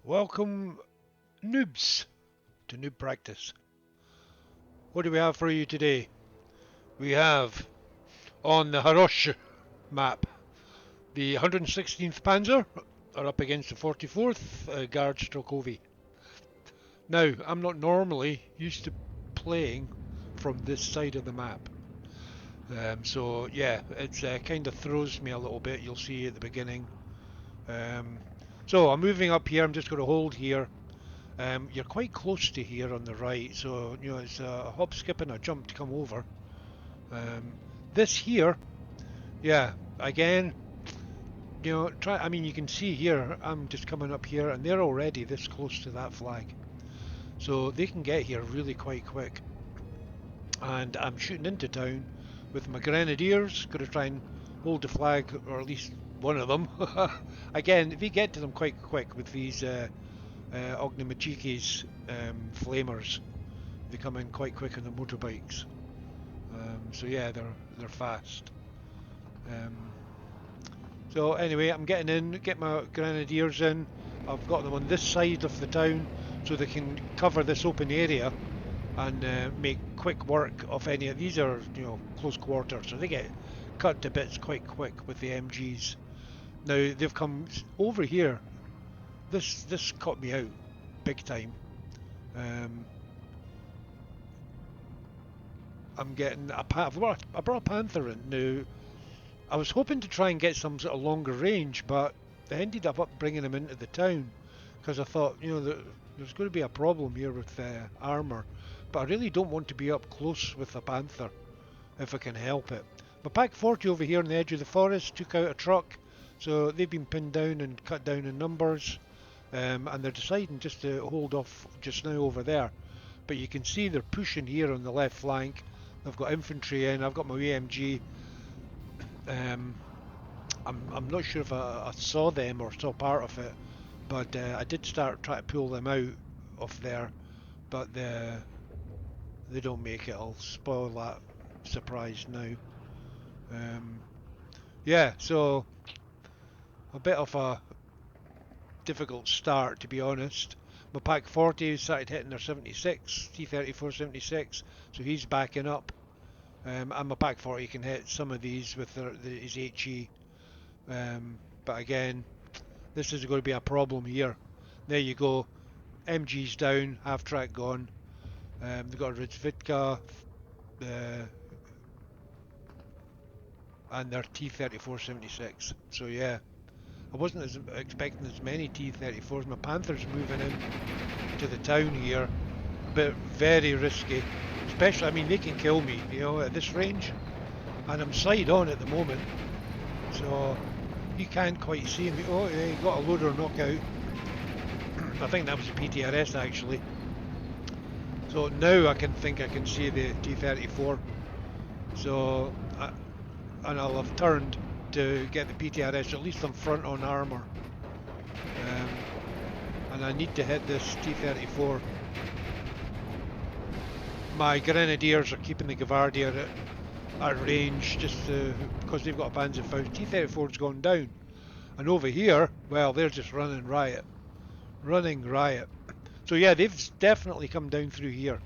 Welcome, noobs, to Noob Practice. What do we have for you today? We have, on the Haroshaje map, the 116th Panzer are up against the 44th Guard Strelkovy. Now, I'm not normally used to playing from this side of the map. So yeah, it kind of throws me a little bit, you'll see at the beginning. Um, so I'm moving up here, I'm just going to hold here. You're quite close to here on the right, so it's a hop, skip, and a jump to come over. Um, this here, yeah, again, try. I mean, you can see here. I'm just coming up here, and they're already this close to that flag, so they can get here really quite quick. And I'm shooting into town with my grenadiers, going to try and hold the flag, or at least one of them. Again, if you get to them quite quick with these Ognimachikis flamers. They come in quite quick on the motorbikes. So yeah, they're fast. Um, so anyway, I'm getting in, get my grenadiers in. I've got them on this side of the town so they can cover this open area and make quick work of any of these. Are close quarters, so they get cut to bits quite quick with the MGs. Now they've come over here. This caught me out big time. Um, I'm getting I brought a Panther in. Now, I was hoping to try and get some sort of longer range, but I ended up bringing him into the town because I thought, there's going to be a problem here with armour, but I really don't want to be up close with the Panther if I can help it. My Pack 40 over here on the edge of the forest took out a truck, so they've been pinned down and cut down in numbers, and they're deciding just to hold off just now over there. But you can see they're pushing here on the left flank. They've got infantry in. I've got my AMG. I'm not sure if I saw them or saw part of it, but I did start trying to pull them out of there, but they don't make it. I'll spoil that surprise now. Um, yeah, so a bit of a difficult start, to be honest. My Pack 40 started hitting their 76, T-34 76, so he's backing up. And my Pack 40 can hit some of these with his HE. But again, this is going to be a problem here. There you go. MG's down, half track gone. They've got a Rizvitka and their T-34 76. So yeah, I wasn't expecting as many T-34s. My Panther's moving in to the town here, but very risky. Especially, I mean, they can kill me, at this range, and I'm side on at the moment, so you can't quite see me. Oh, yeah, he got a loader knockout. I think that was a PTRS actually. So now I can see the T-34. So, and I'll have turned to get the PTRS, at least I'm front on armour. And I need to hit this T-34. My grenadiers are keeping the Gvard at range just because they've got a Panzer Faust. T-34's gone down. And over here, well, they're just running riot. Running riot. So yeah, they've definitely come down through here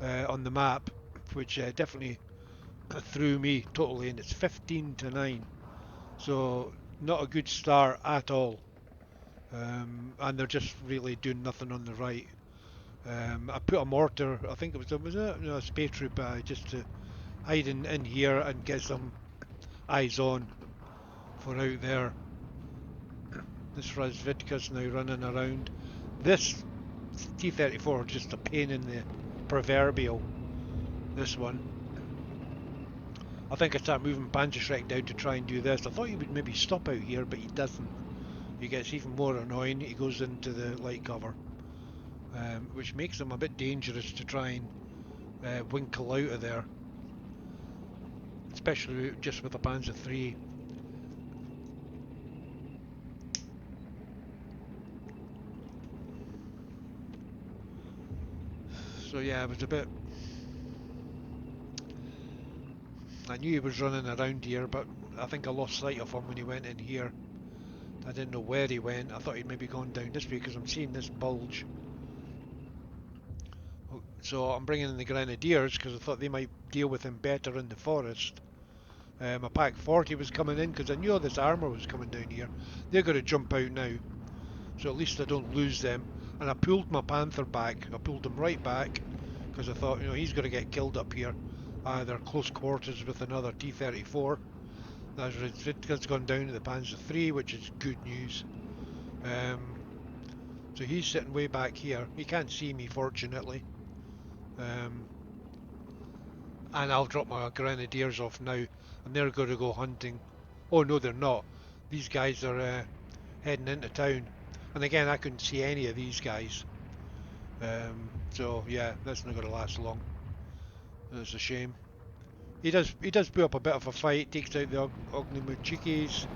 on the map, which definitely threw me totally, and it's 15-9. So not a good start at all. And they're just really doing nothing on the right. I put a mortar, I think it was a space troop just to hide in here and get some eyes on for out there. This Razvitka's now running around. This T-34 is just a pain in the proverbial. This one. I think I start moving Panzer down to try and do this. I thought he would maybe stop out here, but he doesn't. He gets even more annoying. He goes into the light cover, which makes him a bit dangerous to try and winkle out of there, especially just with a Panzer III. So yeah, it was a bit. I knew he was running around here, but I think I lost sight of him when he went in here. I didn't know where he went. I thought he'd maybe gone down this way because I'm seeing this bulge. So I'm bringing in the Grenadiers because I thought they might deal with him better in the forest. My Pack 40 was coming in because I knew all this armour was coming down here. They're going to jump out now, so at least I don't lose them. And I pulled my Panther back. I pulled him right back because I thought, you know, he's going to get killed up here. Either close quarters with another T-34. That's gone down to the Panzer 3, which is good news. So he's sitting way back here. He can't see me, fortunately. And I'll drop my Grenadiers off now, and they're going to go hunting. Oh no, they're not. These guys are heading into town. And again, I couldn't see any of these guys. So yeah, that's not going to last long. That's a shame. He does put up a bit of a fight, takes out the Ognimuchikis.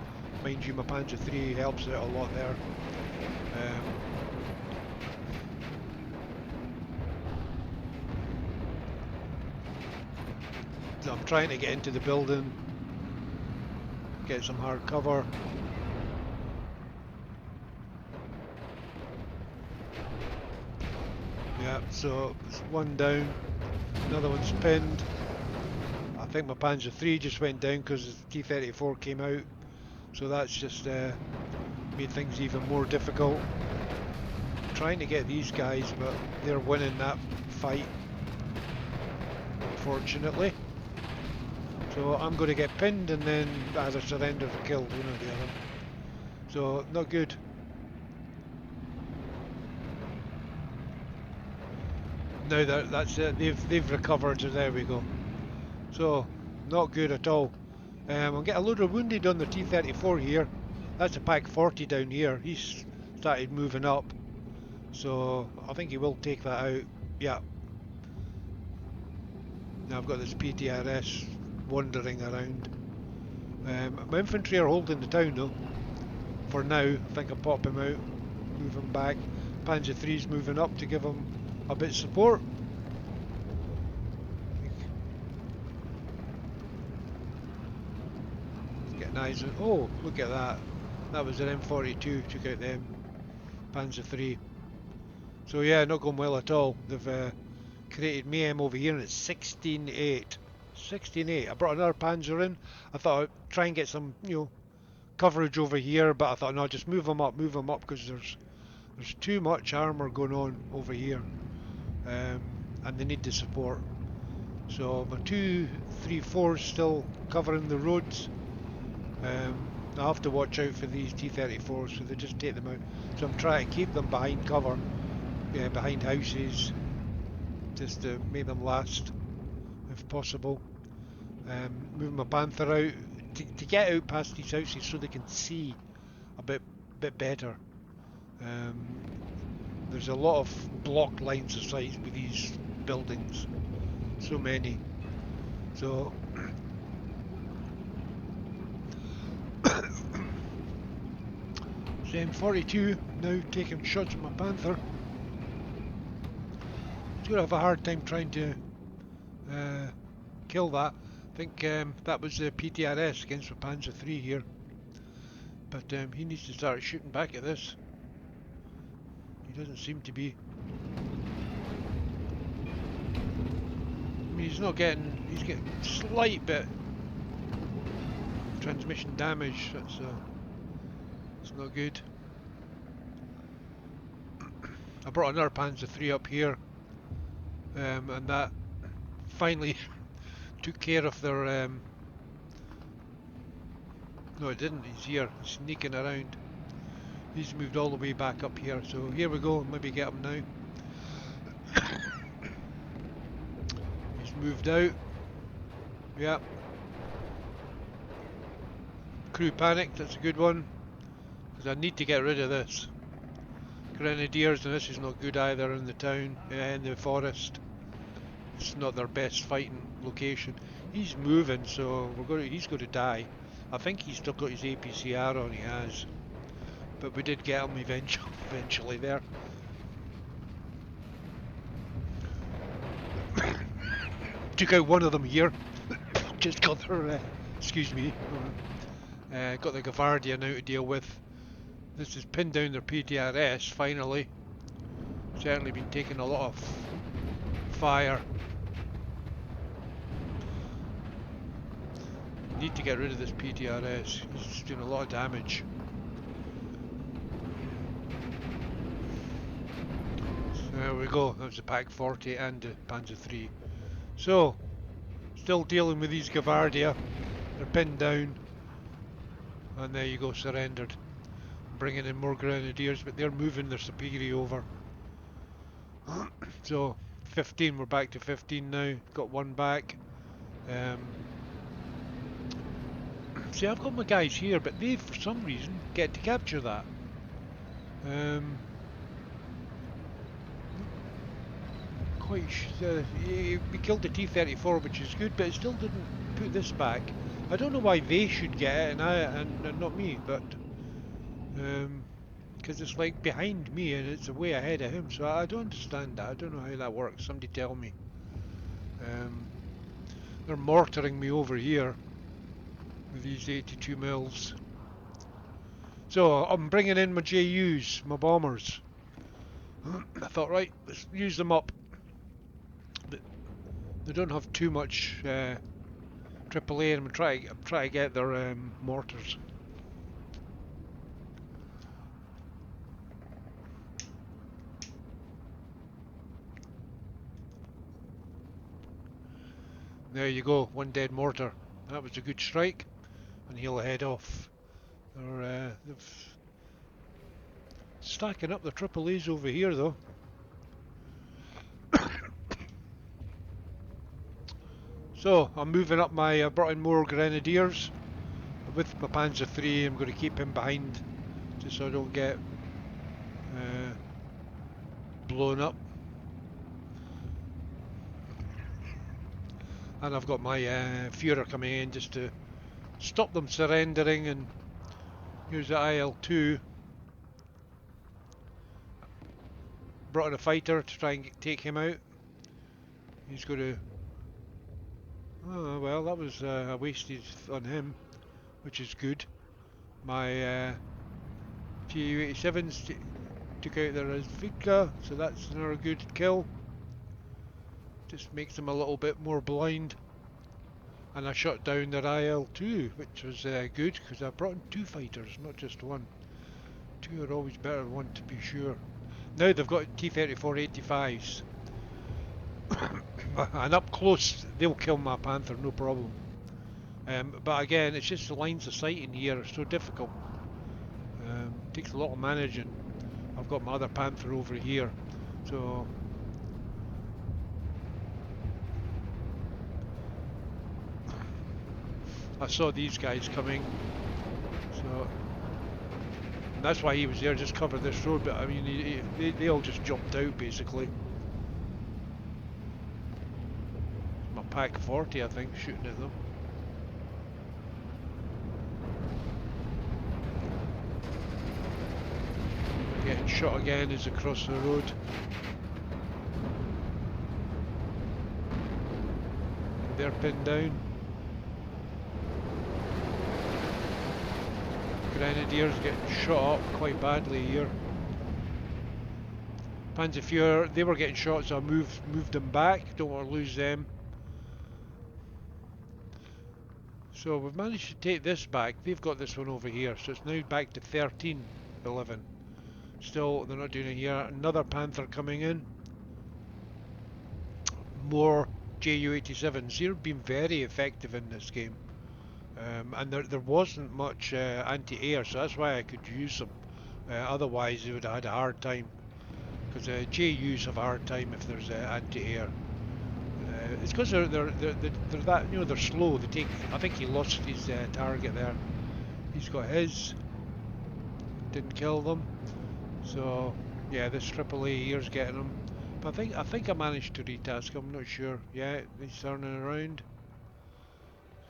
Mind you, my Panzer 3 helps out a lot there. So I'm trying to get into the building, get some hard cover. Yeah, so it's one down, another one's pinned. I think my Panzer 3 just went down because the T-34 came out, so that's just made things even more difficult. I'm trying to get these guys, but they're winning that fight, unfortunately. So I'm going to get pinned and then either surrender or killed, one or the other. So not good. Now that's it. They've recovered. So there we go. So not good at all. I'll get a load of wounded on the T-34 here. That's a Pack 40 down here. He's started moving up. So I think he will take that out. Yeah. Now I've got this PTRS wandering around. My infantry are holding the town though. For now, I think I'll pop him out, move him back. Panzer 3's moving up to give him a bit of support. Getting eyes on. Oh, look at that. That was an M42, took out the Panzer 3. So yeah, not going well at all. They've created mayhem over here and it's 16-8. 16-8. I brought another Panzer in. I thought I'd try and get some, you know, coverage over here, but I thought no, just move them up because there's too much armour going on over here, and they need the support. So my 2, 3, 4's still covering the roads. I have to watch out for these T-34s, so they just take them out. So I'm trying to keep them behind cover, behind houses, just to make them last, if possible. Moving my Panther out to get out past these houses so they can see a bit better. There's a lot of blocked lines of sight with these buildings, so many. So M42 now taking shots at my Panther. He's going to have a hard time trying to kill that. I think that was the PTRS against the Panzer 3 here. But he needs to start shooting back at this. He doesn't seem to be. I mean, he's getting slight bit transmission damage. That's not good. I brought another Panzer 3 up here, and that finally took care of their. No, it didn't. He's here, sneaking around. He's moved all the way back up here. So here we go. Maybe get him now. He's moved out. Yeah. Crew panicked. That's a good one. Because I need to get rid of this. Grenadiers, and this is not good either in the town, in the forest. It's not their best fighting location. He's moving, so he's going to die. I think he's still got his APCR on, he has. But we did get him eventually there. Took out one of them here. Just got their, excuse me, got the Gvardia now to deal with. This has pinned down their PTRS finally. Certainly been taking a lot of fire. Need to get rid of this PTRS. It's doing a lot of damage. So there we go. That was the Pak 40 and the Panzer 3. So, still dealing with these Gvardia. They're pinned down. And there you go, surrendered. Bringing in more grenadiers, but they're moving their superior over. So 15, we're back to 15 now. Got one back. See, I've got my guys here, but they, for some reason, get to capture that. We killed the T-34, which is good, but it still didn't put this back. I don't know why they should get it and not me, but because it's like behind me and it's way ahead of him, so I don't understand that. I don't know how that works. Somebody tell me. They're mortaring me over here with these 82 mils. So I'm bringing in my JUs, my bombers. I thought, right, let's use them up. But they don't have too much AAA, and I'm trying to get their mortars. There you go, one dead mortar. That was a good strike, and he'll head off. They're stacking up the AAAs over here, though. So I'm moving up my. I brought in more grenadiers with my Panzer 3. I'm going to keep him behind, just so I don't get blown up. And I've got my Führer coming in just to stop them surrendering, and use the IL-2. Brought in a fighter to try and take him out. He's going to... Oh, well, that was a wasted on him, which is good. My Tu-87s took out their Zvika, so that's another good kill. Just makes them a little bit more blind. And I shot down their IL-2, which was good, because I brought in 2 fighters, not just 1. 2 are always better than 1, to be sure. Now they've got T-34 85s. And up close, they'll kill my Panther, no problem. But again, it's just the lines of sight in here are so difficult. Takes a lot of managing. I've got my other Panther over here, so... I saw these guys coming, so... And that's why he was there, just cover this road, but I mean, they all just jumped out, basically. My Pak 40, I think, shooting at them. Getting shot again as across the road. They're pinned down. Grenadiers getting shot up quite badly here. Panzer, they were getting shot, so I moved them back. Don't want to lose them. So we've managed to take this back. They've got this one over here, so it's now back to 13-11. Still, they're not doing it here. Another Panther coming in. More Ju-87s. They've been very effective in this game. And there wasn't much anti-air, so that's why I could use them. Otherwise, they would have had a hard time. Because JUs have a hard time if there's anti-air. It's because they're that, you know, they're slow. They take. I think he lost his target there. He's got his. Didn't kill them. So yeah, this AAA here's getting him. But I think I managed to retask him. I'm not sure. Yeah, he's turning around.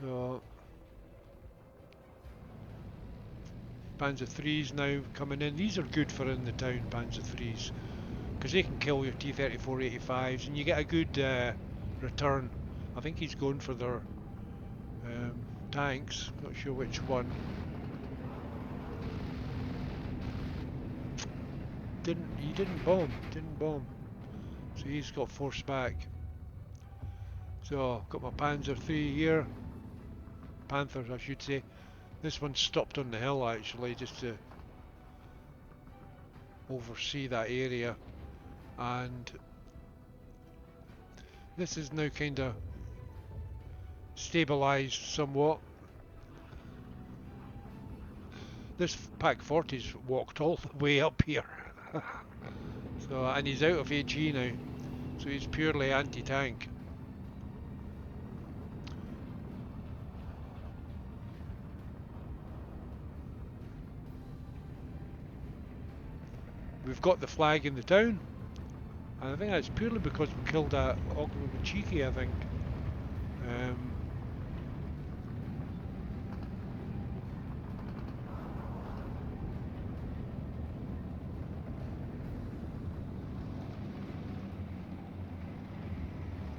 So Panzer 3s now coming in. These are good for in the town, Panzer 3s, because they can kill your T-34 85s, and you get a good return. I think he's going for their tanks. Not sure which one. didn't bomb. Didn't bomb. So he's got forced back. So I've got my Panzer III here. Panthers, I should say. This one stopped on the hill actually, just to oversee that area. And this is now kind of stabilised somewhat. This Pack 40's walked all the way up here. So, and he's out of HE now, so he's purely anti-tank. We've got the flag in the town, and I think that's purely because we killed that Haroshaje, I think.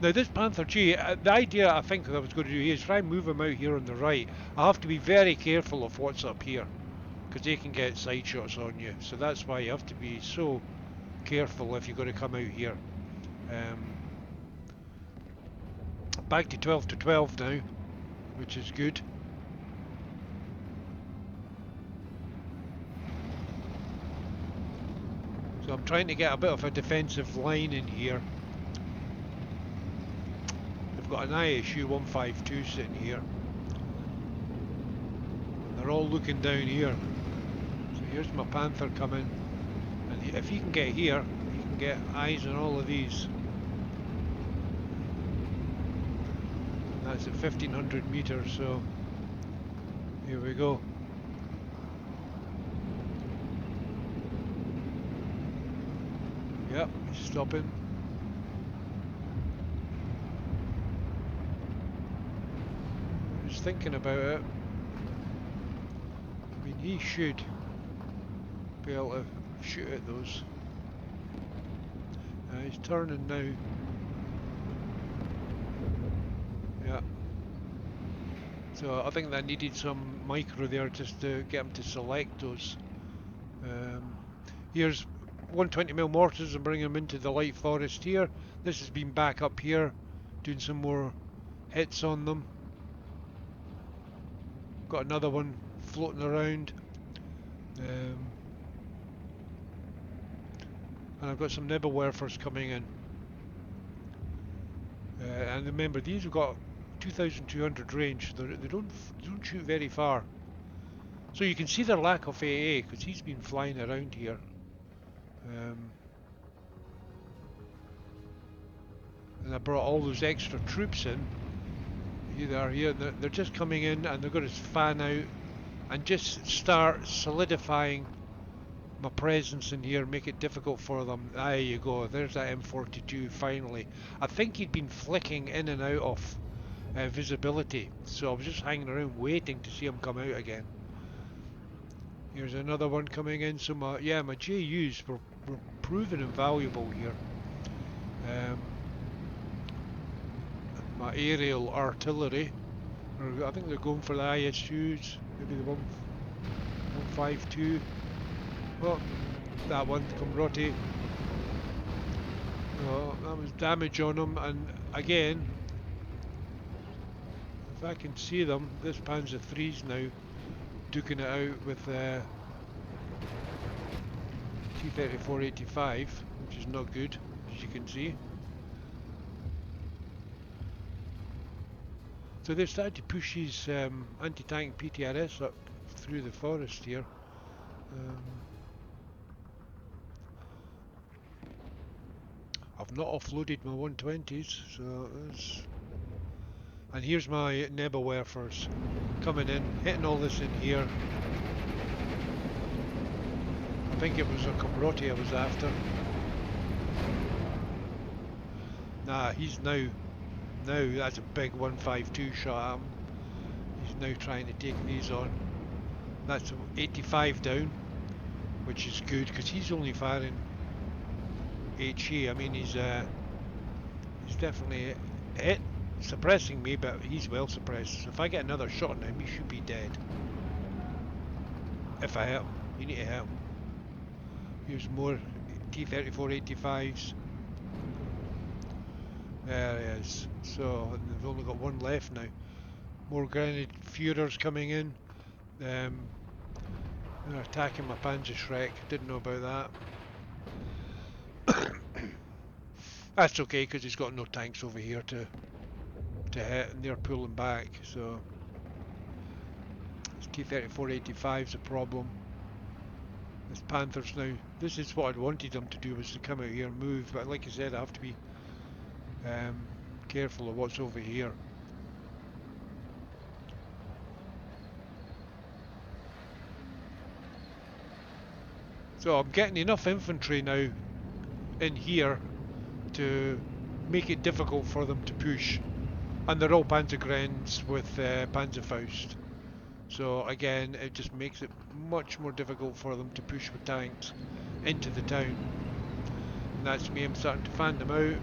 Now this Panther G, the idea I think that I was going to do here is try and move him out here on the right. I have to be very careful of what's up here, because they can get side shots on you. So that's why you have to be so careful if you're going to come out here. Back to 12 to 12 now, which is good. So I'm trying to get a bit of a defensive line in here. We've got an ISU 152 sitting here. And they're all looking down here. So here's my Panther coming. And if he can get here, he can get eyes on all of these. And that's at 1500 meters, so here we go. Yep, he's stopping. Just thinking about it. I mean, he should be able to shoot at those. He's turning now. Yeah. So I think that needed some micro there just to get him to select those. Here's 120mm mortars and bring them into the light forest here. This has been back up here, doing some more hits on them. Got another one floating around. And I've got some Nebelwerfers coming in. And remember, these have got 2,200 range. They don't shoot very far. So you can see their lack of AA because he's been flying around here. And I brought all those extra troops in. Here they are here. They're just coming in and they're going to fan out and just start solidifying my presence in here, make it difficult for them. There you go, there's that M42 finally. I think he'd been flicking in and out of visibility, so I was just hanging around waiting to see him come out again. Here's another one coming in, so my JUs were proven invaluable here. My aerial artillery, I think they're going for the ISUs, maybe the 152. Oh, that one, Gvard. Oh, that was damage on them, and again, if I can see them, this Panzer III's now duking it out with T-34-85, which is not good, as you can see. So they've started to push his anti-tank PTRS up through the forest here. I've not offloaded my 120s, so that's... And here's my Nebelwerfers coming in, hitting all this in here. I think it was a Gvard I was after. Nah, he's now that's a big 152 shot at him. He's now trying to take these on. That's 85 down, which is good because he's only firing HE. I mean, he's definitely suppressing me, but he's well suppressed. So if I get another shot on him, he should be dead. If I hit him, you need to hit him. Here's more T-34-85s. There he is. So, and they've only got one left now. More Grenadier Führers coming in. They're attacking my Panzer Shrek. Didn't know about that. That's okay, because he's got no tanks over here to hit, and they're pulling back. So, this T-34-85 is a problem. This Panthers now. This is what I'd wanted them to do, was to come out here and move. But like I said, I have to be careful of what's over here. So I'm getting enough infantry now in here to make it difficult for them to push. And they're all Panzergrenz with Panzerfaust. So again, it just makes it much more difficult for them to push with tanks into the town. And that's me, I'm starting to fan them out,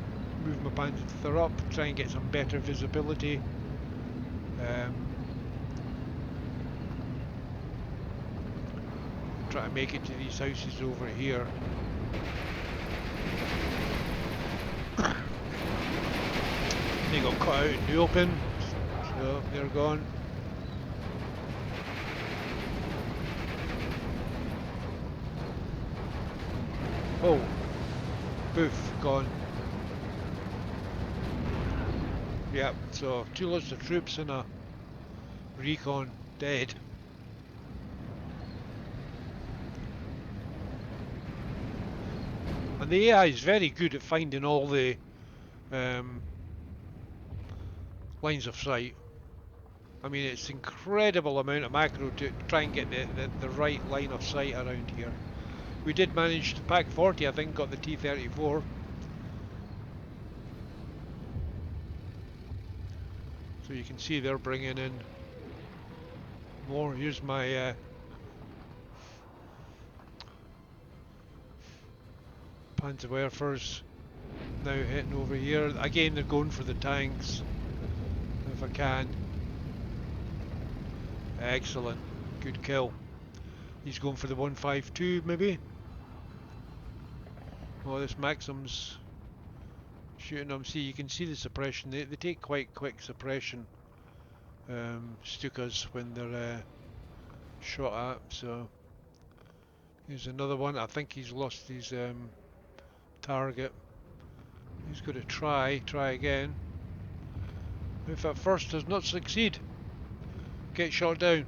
move my Panzer up, try and get some better visibility. Try to make it to these houses over here. They got cut out in the open, so they're gone. Oh, poof, gone. Yep, so 2 lots of troops and a recon dead. And the AI is very good at finding all the lines of sight. I mean, it's incredible amount of macro to try and get the right line of sight around here. We did manage to pack 40, I think, got the T-34. So you can see they're bringing in more. Here's my Panzerwerfers now hitting over here. Again, they're going for the tanks, if I can. Excellent, good kill. He's going for the 152 maybe. Oh, this Maxim's shooting them. See, you can see the suppression. They take quite quick suppression Stukas when they're shot at. So here's another one. I think he's lost his target. He's going to try again. If at first does not succeed, get shot down.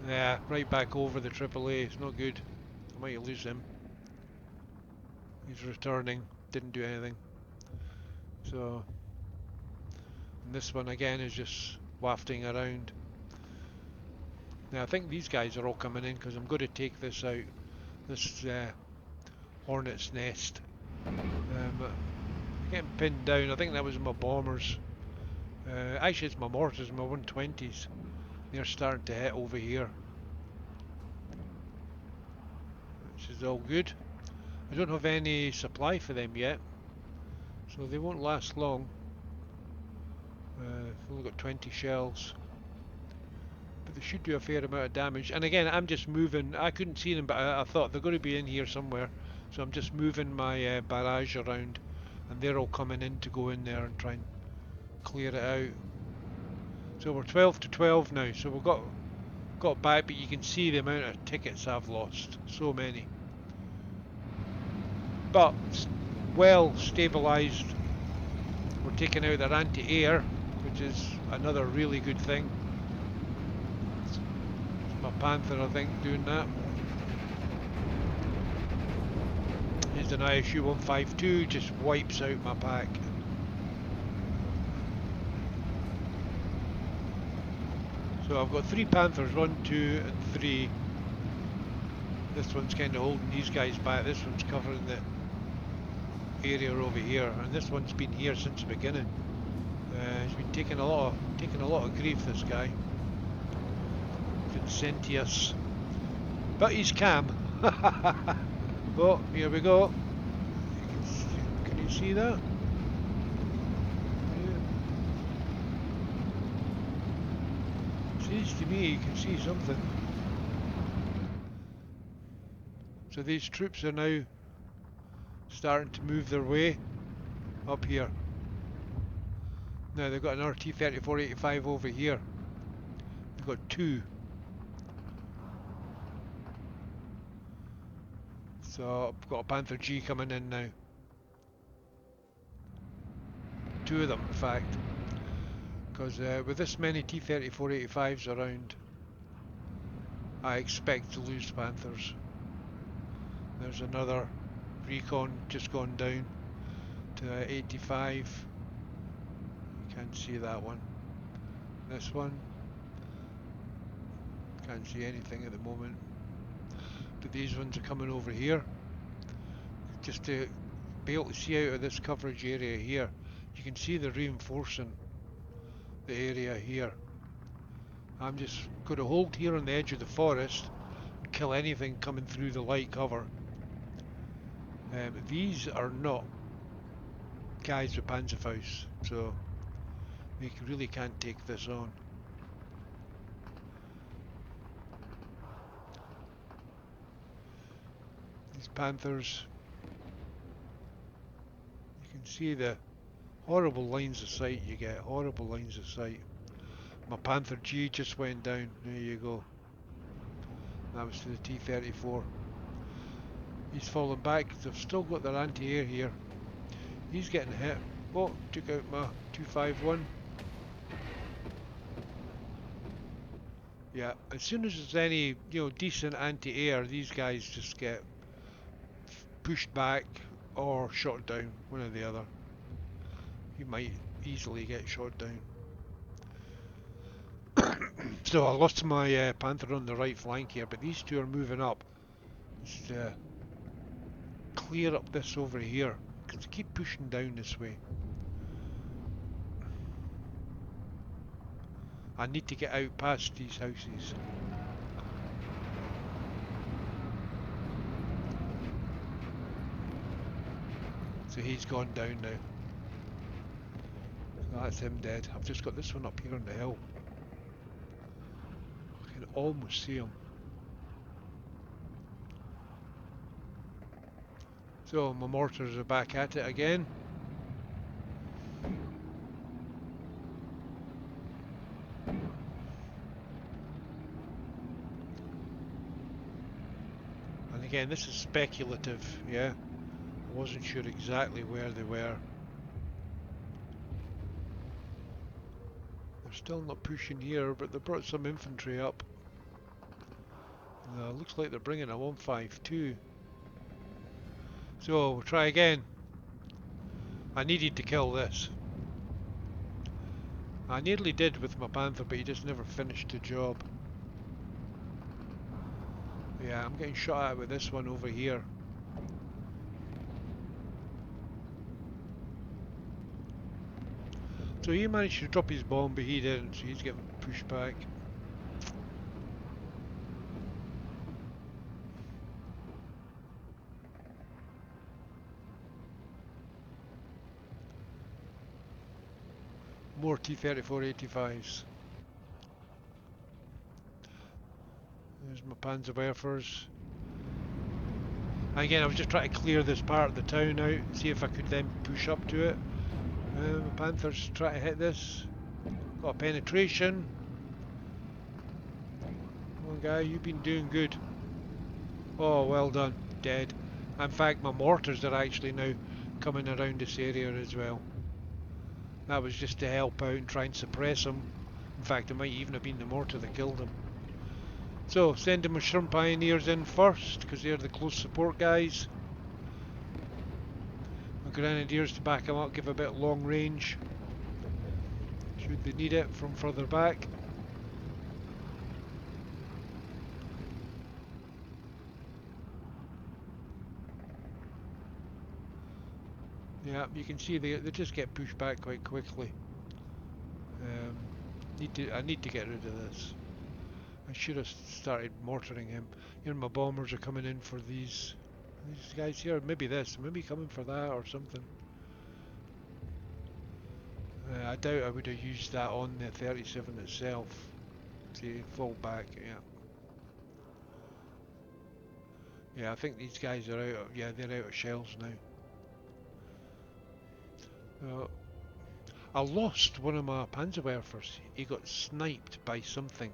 Yeah, right back over the AAA. It's not good. I might lose him. He's returning. Didn't do anything. So, and this one again is just wafting around. Now I think these guys are all coming in because I'm going to take this out. This hornet's nest. Getting pinned down. I think that was my bombers. Actually, it's my mortars, my 120s. They're starting to hit over here, which is all good. I don't have any supply for them yet, so they won't last long. I've only got 20 shells, but they should do a fair amount of damage. And again, I'm just moving. I couldn't see them, but I thought they're going to be in here somewhere, so I'm just moving my barrage around, and they're all coming in to go in there and try and clear it out. So we're 12 to 12 now, so we've got back, but you can see the amount of tickets I've lost. So many. But well stabilised. We're taking out their anti-air, which is another really good thing. It's my Panther, I think, doing that. Here's an ISU 152, just wipes out my pack. So I've got 3 Panthers, 1, 2 and 3. This one's kind of holding these guys back. This one's covering the area over here, and this one's been here since the beginning. He's been taking a lot of grief, this guy. Vincentius. But he's calm. Oh, here we go. Can you see that? Seems to me you can see something. So these troops are now starting to move their way up here. Now they've got another T-34-85 over here. They've got two. So I've got a Panther G coming in now. Two of them, in fact. Because with this many T-34-85s around, I expect to lose Panthers. There's another recon just gone down to 85. Can't see that one. This one. Can't see anything at the moment. But these ones are coming over here. Just to be able to see out of this coverage area here, you can see they're reinforcing the area here. I'm just going to hold here on the edge of the forest and kill anything coming through the light cover. These are not guys with Panzerfaust, so we really can't take this on. These Panthers, you can see the horrible lines of sight you get, horrible lines of sight. My Panther G just went down, there you go. That was to the T-34. He's fallen back, they've still got their anti-air here. He's getting hit. Oh, took out my 251. Yeah, as soon as there's any, decent anti-air, these guys just get pushed back or shot down, one or the other. You might easily get shot down. So I lost my Panther on the right flank here, but these two are moving up. Just clear up this over here, because keep pushing down this way. I need to get out past these houses. So he's gone down now. So that's him dead. I've just got this one up here on the hill. I can almost see him. So my mortars are back at it again. And again, this is speculative, yeah. I wasn't sure exactly where they were. They're still not pushing here, but they brought some infantry up. Looks like they're bringing a 152. So we'll try again. I needed to kill this. I nearly did with my Panther, but he just never finished the job. Yeah, I'm getting shot at with this one over here. So he managed to drop his bomb, but he didn't, so he's getting pushed back. More T-34-85s. There's my Panzerwerfers. Again, I was just trying to clear this part of the town out, see if I could then push up to it. My Panthers try to hit this. Got a penetration. Come on, guy, you've been doing good. Oh, well done. Dead. In fact, my mortars are actually now coming around this area as well. That was just to help out and try and suppress them. In fact, it might even have been the mortar that killed them. So, sending my Shrimp Pioneers in first, because they're the close support guys. My Grenadiers to back them up, give a bit of long range, should they need it from further back. Yeah, you can see they just get pushed back quite quickly. I need to get rid of this. I should have started mortaring him. Here my bombers are coming in for these guys here. Maybe this, maybe coming for that or something. I doubt I would have used that on the 37 itself. See, fall back, yeah. Yeah, I think these guys are out of, yeah, they're out of shells now. I lost one of my Panzerwerfers. He got sniped by something.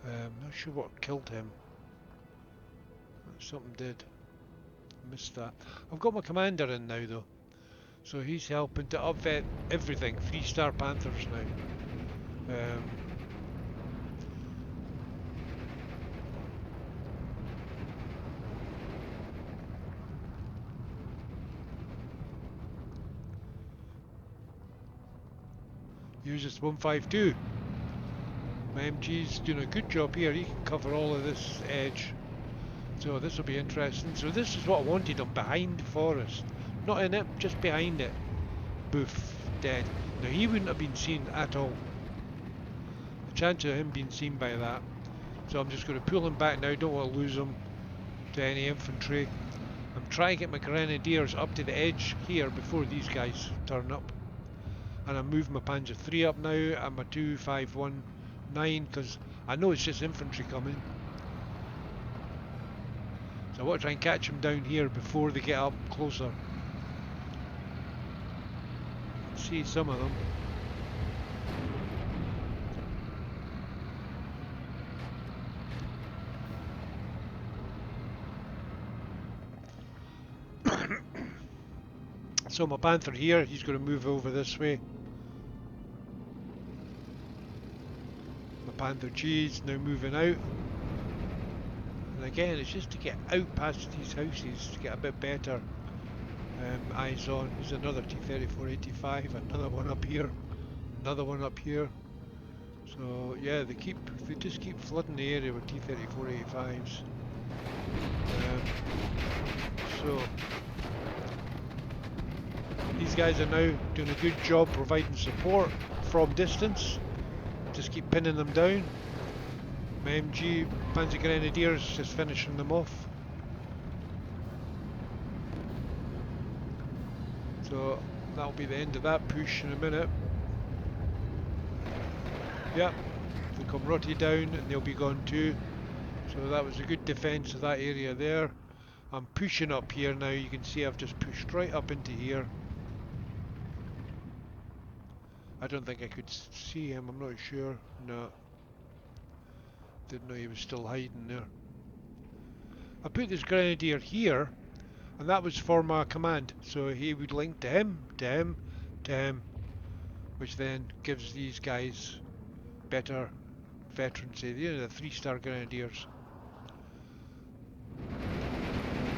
Not sure what killed him. Something did. Missed that. I've got my commander in now though. So he's helping to upvet everything. 3-star Panthers now. Uses 152. My MG's doing a good job here. He can cover all of this edge. So this will be interesting. So this is what I wanted him, behind the forest. Not in it, just behind it. Boof, dead. Now he wouldn't have been seen at all. The chance of him being seen by that. So I'm just going to pull him back now, don't want to lose him to any infantry. I'm trying to get my grenadiers up to the edge here before these guys turn up. And I'm moving my Panzer 3 up now and my 2519 because I know it's just infantry coming. So I want to try and catch them down here before they get up closer. See some of them. So my Panther here, he's going to move over this way. My Panther G is now moving out. And again, it's just to get out past these houses to get a bit better eyes on. There's another T-34-85, another one up here, another one up here. So yeah, they just keep flooding the area with T-34-85s. So these guys are now doing a good job providing support from distance. Just keep pinning them down. My MG Panzer Grenadiers just finishing them off. So that'll be the end of that push in a minute. Yep, they come rotty down and they'll be gone too. So that was a good defence of that area there. I'm pushing up here now, you can see I've just pushed right up into here. I don't think I could see him, I'm not sure. No. Didn't know he was still hiding there. I put this grenadier here, and that was for my command. So he would link to him, to him, to him, which then gives these guys better veterancy. You know, the 3-star grenadiers.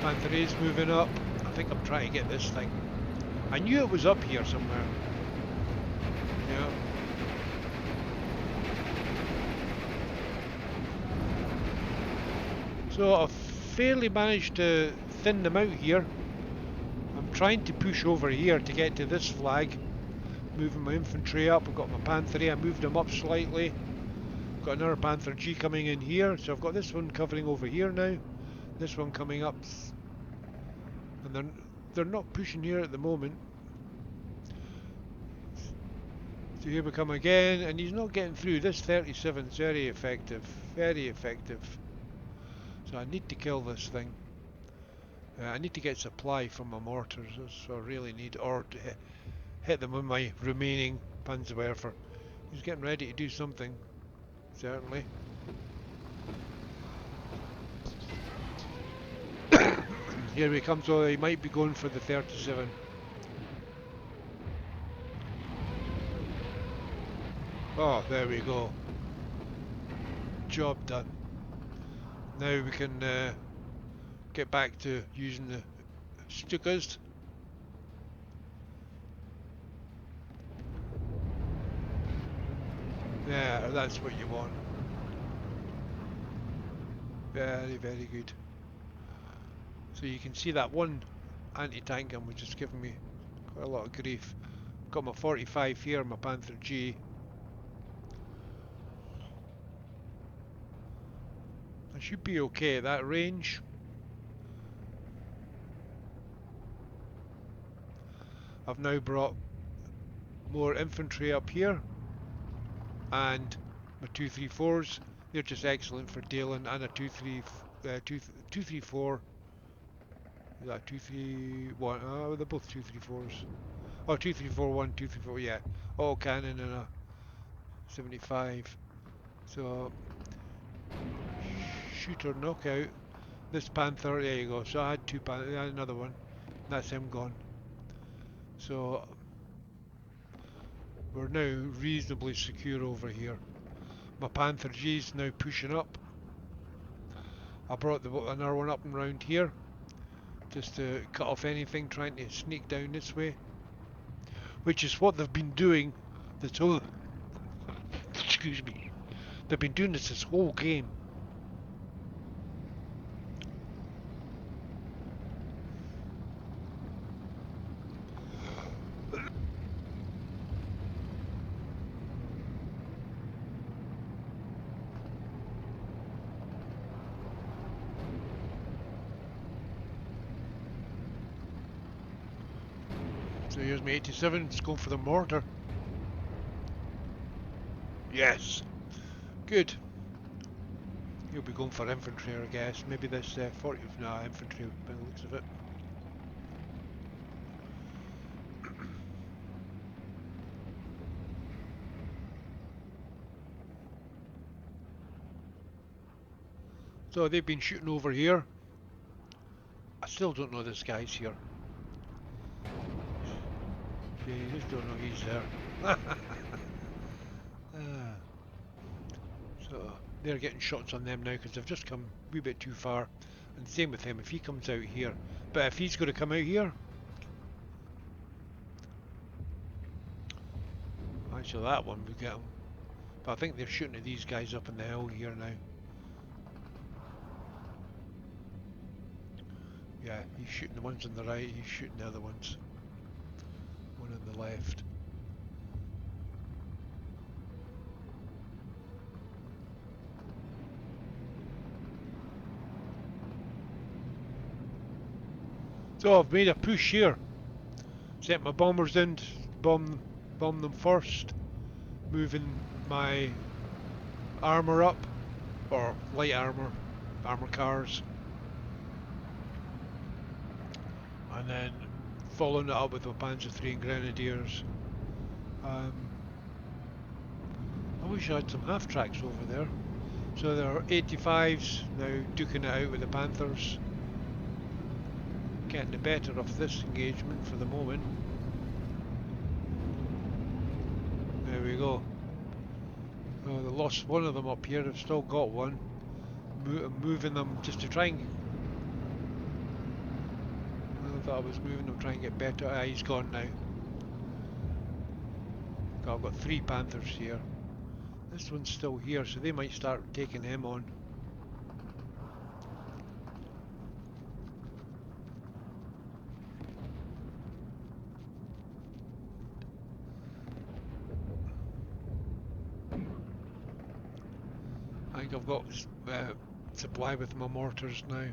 Panther A's moving up. I think I'm trying to get this thing. I knew it was up here somewhere. Yeah. So I've fairly managed to thin them out here. I'm trying to push over here to get to this flag. Moving my infantry up. I've got my Panther A, I moved them up slightly. Got another Panther G coming in here. So I've got this one covering over here now. This one coming up. And they're not pushing here at the moment. So here we come again, and he's not getting through. This 37's very effective, very effective. So I need to kill this thing. I need to get supply from my mortars, so I really need, or to hit them with my remaining Panzerwerfer. He's getting ready to do something, certainly. Here he comes, so he might be going for the 37. Oh, there we go. Job done. Now we can get back to using the Stukas. Yeah, that's what you want. Very, very good. So you can see that one anti-tank gun was just giving me quite a lot of grief. Got my 45 here, my Panther G. I should be okay at that range. I've now brought more infantry up here, and my 234s, they're just excellent for dealing, and a 234. Is that 231? Oh, they're both 234s. Oh, 2341, 234. Yeah. All cannon and a 75. So shooter knockout. This Panther. There you go. So I had two Panther. I had another one. That's him gone. So we're now reasonably secure over here. My Panther G's now pushing up. I brought another one up and round here, just to cut off anything trying to sneak down this way, which is what they've been doing this whole, excuse me, they've been doing this whole game. So here's my 87, it's going for the mortar. Yes! Good. He'll be going for infantry, I guess. Maybe this 40... No, infantry by the looks of it. So they've been shooting over here. I still don't know this guy's here. You just don't know he's there. So they're getting shots on them now because they've just come a wee bit too far. And same with him, if he comes out here. But if he's going to come out here... Actually that one we get him. But I think they're shooting at these guys up in the hill here now. Yeah, he's shooting the ones on the right, he's shooting the other ones. One on the left. So I've made a push here. Set my bombers in, bomb them first. Moving my armour up, or light armour cars. And then following it up with my Panzer III and Grenadiers. I wish I had some half-tracks over there. So there are 85s now duking it out with the Panthers. Getting the better of this engagement for the moment. There we go. Oh, they lost one of them up here, I've still got one. I'm moving them just to try and... I thought I was moving them, trying to get better. Ah, he's gone now. I've got 3 Panthers here. This one's still here, so they might start taking him on. I think I've got supply with my mortars now.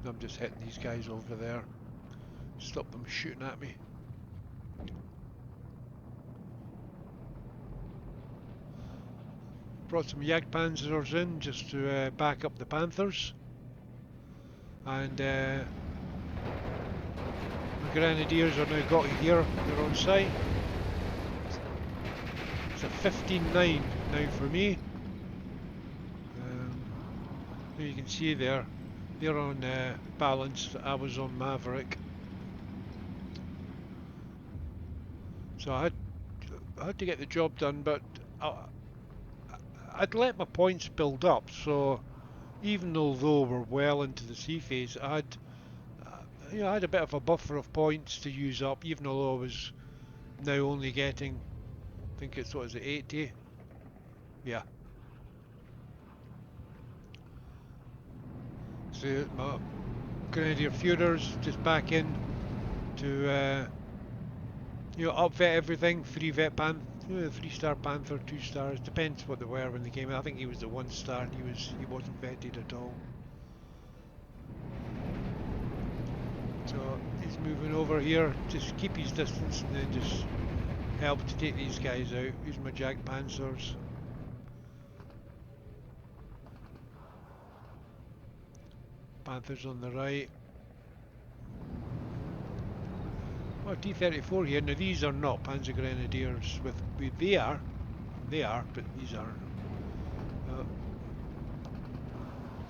I'm just hitting these guys over there. Stop them shooting at me. Brought some Jagdpanzers in just to back up the Panthers. And the Grenadiers are now got here, they're on site. It's a 15-9 now for me. You can see there, they're on balance, I was on Maverick. So I had to get the job done, but I'd let my points build up, so even though we're well into the sea phase, I had a bit of a buffer of points to use up, even though I was now only getting, I think it's, what is it, 80? Yeah. So my Grenadier Führers just back in to upvet everything. 3-star Panther, 2 stars, depends what they were when they came in. I think he was the 1 star and he wasn't vetted at all. So he's moving over here, just keep his distance and then just help to take these guys out. Use my Jagdpanzers. Panthers on the right. Oh, T-34 here. Now these are not Panzer Grenadiers. They are, but these aren't.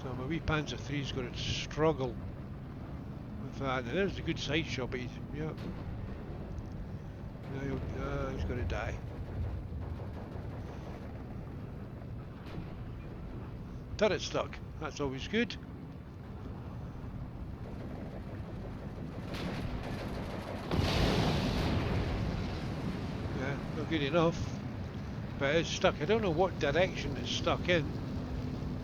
So my wee Panzer III's going to struggle with that. Now there's a good side shot, but yeah. Now he's going to die. Turret stuck. That's always good. Yeah, not good enough. But it's stuck. I don't know what direction it's stuck in.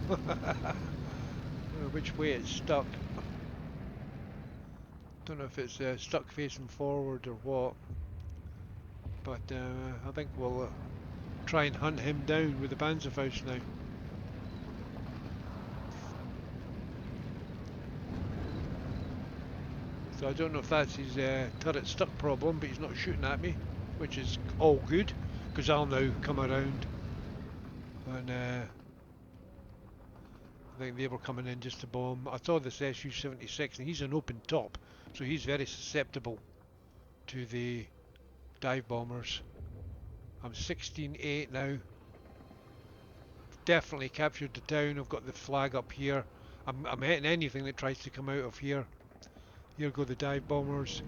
I don't know which way it's stuck. Don't know if it's stuck facing forward or what. But I think we'll try and hunt him down with the Panzerfaust now. So I don't know if that's his turret stuck problem, but he's not shooting at me, which is all good, because I'll now come around. And I think they were coming in just to bomb. I saw this Su-76, and he's an open top, so he's very susceptible to the dive bombers. I'm 16-8 now. Definitely captured the town. I've got the flag up here. I'm hitting anything that tries to come out of here. Here go the dive bombers.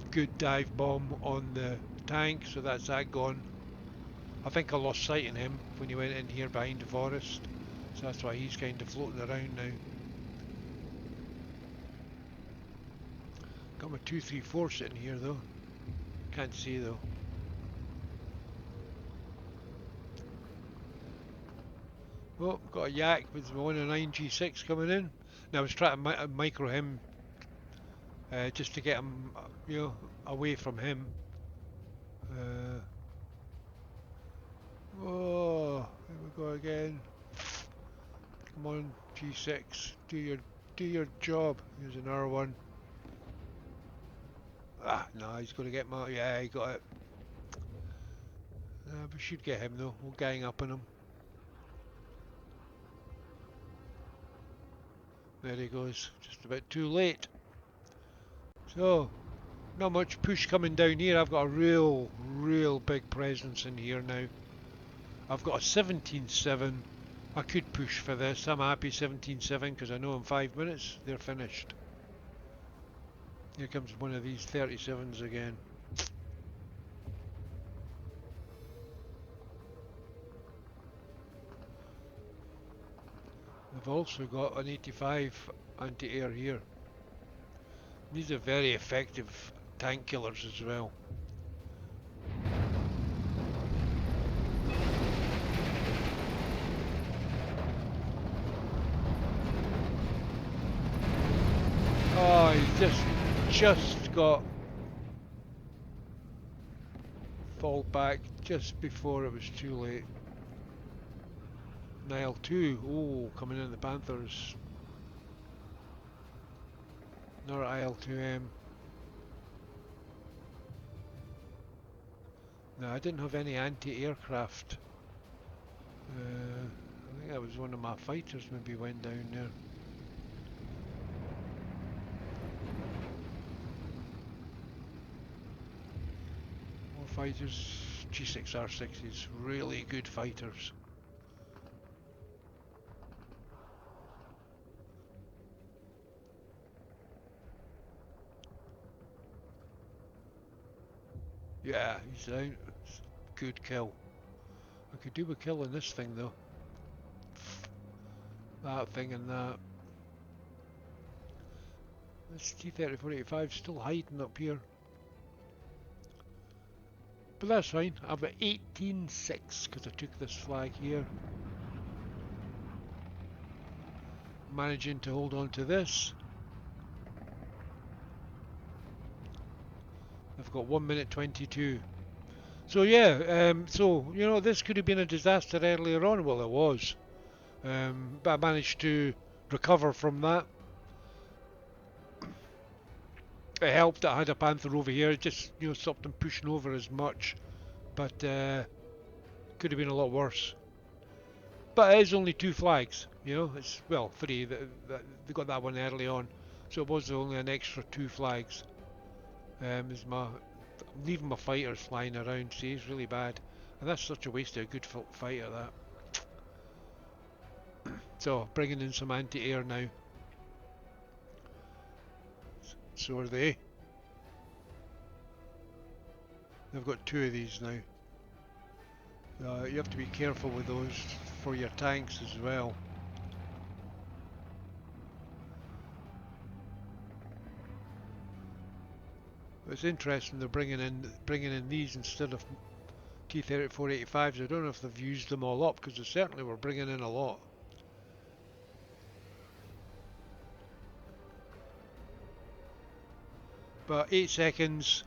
Good dive bomb on the tank, so that's that gone. I think I lost sight in him when he went in here behind the forest, so that's why he's kind of floating around now. Got my 234 sitting here though. Can't see though. Oh, got a yak with my 109 G6 coming in. Now I was trying to micro him just to get him, away from him. Oh, here we go again. Come on, G6, do your job. Here's another one. Ah, no, he's going to get my. Yeah, he got it. We should get him though. We'll gang up on him. There he goes. Just about too late. So, not much push coming down here. I've got a real big presence in here now. I've got a 17-7. I could push for this. I'm happy 17-7 because I know in 5 minutes they're finished. Here comes one of these 37s again. I've also got an 85 anti-air here. These are very effective tank killers as well. Oh, he's just got fall back just before it was too late. Nile 2, oh, coming in the Panthers. Another IL-2M. No, I didn't have any anti-aircraft. I think that was one of my fighters maybe went down there. More fighters. G6R6s, really good fighters. Yeah, he's down. Good kill. I could do a kill on this thing though. That thing and that. This T-34-85 still hiding up here. But that's fine. I've got 18-6 because I took this flag here. Managing to hold on to this. I've got 1 minute 22. So yeah, this could have been a disaster earlier on. Well, it was. But I managed to recover from that. It helped that I had a Panther over here. It just stopped them pushing over as much. But could have been a lot worse. But it is only 2 flags, you know. It's, well, 3. They got that one early on, so it was only an extra 2 flags. Is my leaving my fighters flying around? See, it's really bad, and that's such a waste of a good fighter. That. So bringing in some anti-air now. So are they. They've got 2 of these now. You have to be careful with those for your tanks as well. It's interesting they're bringing in these instead of T-34-85s. I don't know if they've used them all up, because they certainly were bringing in a lot. But 8 seconds,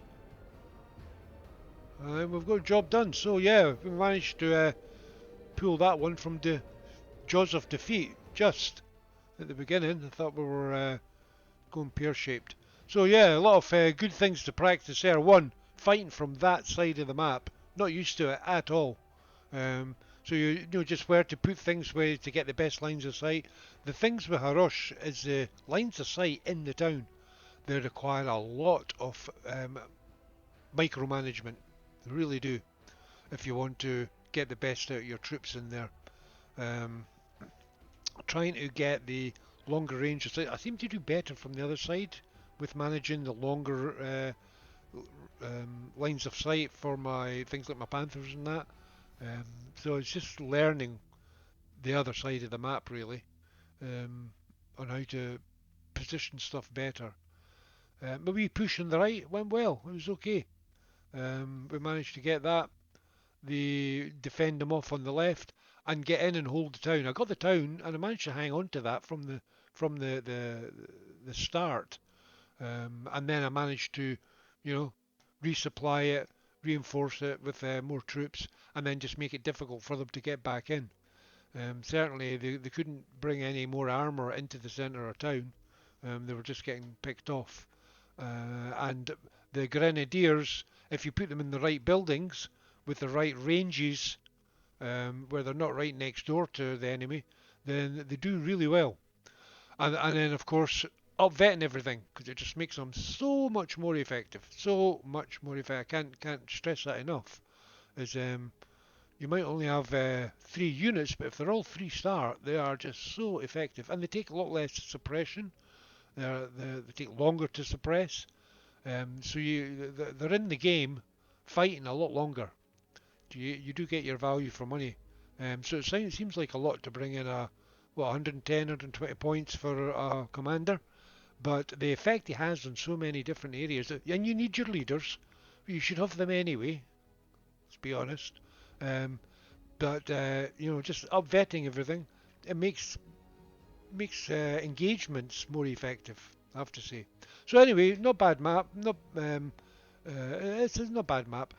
and we've got a job done. So yeah, we managed to pull that one from the jaws of defeat just at the beginning. I thought we were going pear-shaped. So yeah, a lot of good things to practice there. One, fighting from that side of the map. Not used to it at all. So you know just where to put things where to get the best lines of sight. The things with Harosh is the lines of sight in the town. They require a lot of micromanagement. They really do. If you want to get the best out of your troops in there. Um, Trying to get the longer range. I seem to do better from the other side with managing the longer lines of sight for my things like my Panthers and that. So it's just learning the other side of the map really, on how to position stuff better. But we push on the right went well. It was okay. We managed to get that. They defend them off on the left and get in and hold the town. I got the town and I managed to hang on to that from the start. And then I managed to, you know, resupply it, reinforce it with more troops, and then just make it difficult for them to get back in. Certainly, they couldn't bring any more armour into the centre of town. They were just getting picked off. And the grenadiers, if you put them in the right buildings with the right ranges, where they're not right next door to the enemy, then they do really well. And then of course upvetting everything, because it just makes them so much more effective. So much more effective. I can't stress that enough. Is you might only have 3 units, but if they're all 3-star, they are just so effective, and they take a lot less suppression. They take longer to suppress. So they're in the game, fighting a lot longer. You do get your value for money. So it seems like a lot to bring in 110, 120 points for a commander, but the effect he has on so many different areas, and you need your leaders. You should have them anyway. Let's be honest. Um, but just upvetting everything, it makes engagements more effective, I have to say. So anyway, not bad map. It's not bad map.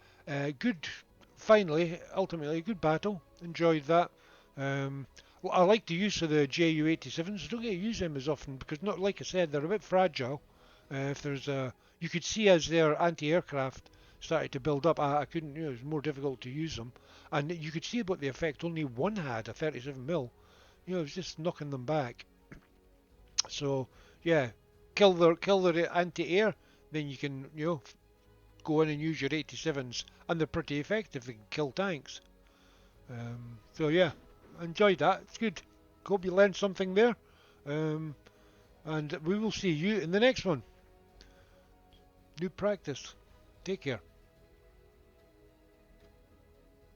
Good. Finally, ultimately, good battle. Enjoyed that. Well, I like the use of the Ju-87s. I don't get to use them as often because, not like I said, they're a bit fragile. If there's you could see as their anti-aircraft started to build up, I couldn't. It was more difficult to use them, and you could see about the effect. Only one had a 37 mil. It was just knocking them back. So yeah, kill their anti-air, then you can go in and use your 87s, and they're pretty effective. They can kill tanks. So yeah, enjoyed that. It's good. Hope you learned something there. Um, and we will see you in the next one. New practice. Take care.